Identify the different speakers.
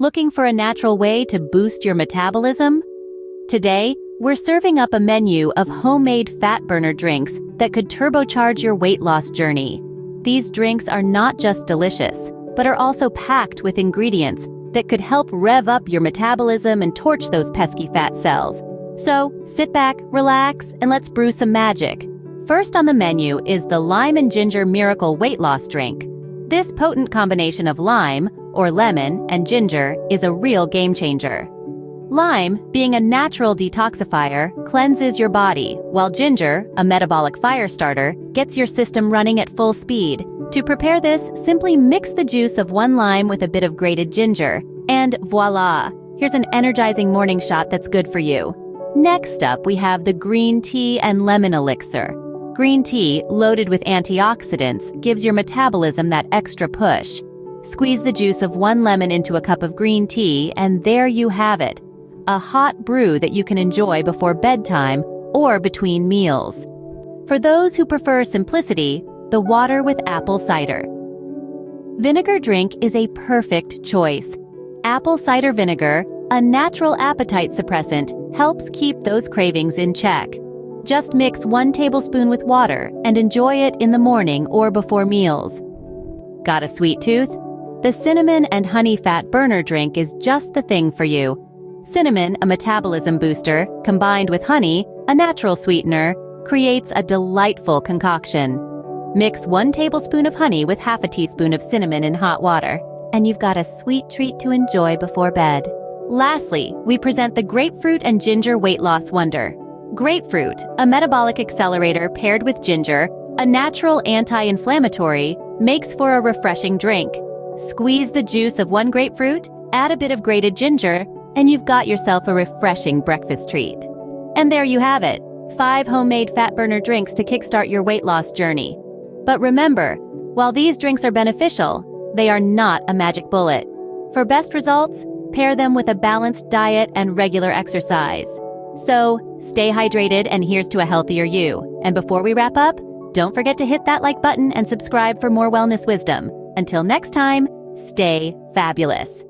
Speaker 1: Looking for a natural way to boost your metabolism? Today, we're serving up a menu of homemade fat burner drinks that could turbocharge your weight loss journey. These drinks are not just delicious, but are also packed with ingredients that could help rev up your metabolism and torch those pesky fat cells. So, sit back, relax, and let's brew some magic. First on the menu is the Lime and Ginger Miracle Weight Loss Drink. This potent combination of lime, or lemon, and ginger is a real game changer. Lime, being a natural detoxifier, cleanses your body, while ginger, a metabolic fire starter, gets your system running at full speed. To prepare this, simply mix the juice of one lime with a bit of grated ginger, and voila! Here's an energizing morning shot that's good for you. Next up, we have the green tea and lemon elixir. Green tea, loaded with antioxidants, gives your metabolism that extra push. Squeeze the juice of one lemon into a cup of green tea, and there you have it. A hot brew that you can enjoy before bedtime or between meals. For those who prefer simplicity, the water with apple cider. Vinegar drink is a perfect choice. Apple cider vinegar, a natural appetite suppressant, helps keep those cravings in check. Just mix 1 tablespoon with water and enjoy it in the morning or before meals. Got a sweet tooth? The cinnamon and honey fat burner drink is just the thing for you. Cinnamon, a metabolism booster, combined with honey, a natural sweetener, creates a delightful concoction. Mix 1 tablespoon of honey with half a teaspoon of cinnamon in hot water, and you've got a sweet treat to enjoy before bed. Lastly, we present the Grapefruit and Ginger Weight Loss Wonder. Grapefruit, a metabolic accelerator paired with ginger, a natural anti-inflammatory, makes for a refreshing drink. Squeeze the juice of 1 grapefruit, add a bit of grated ginger, and you've got yourself a refreshing breakfast treat. And there you have it, 5 homemade fat burner drinks to kickstart your weight loss journey. But remember, while these drinks are beneficial, they are not a magic bullet. For best results, pair them with a balanced diet and regular exercise. So, stay hydrated, and here's to a healthier you. And before we wrap up, don't forget to hit that like button and subscribe for more wellness wisdom. Until next time, stay fabulous.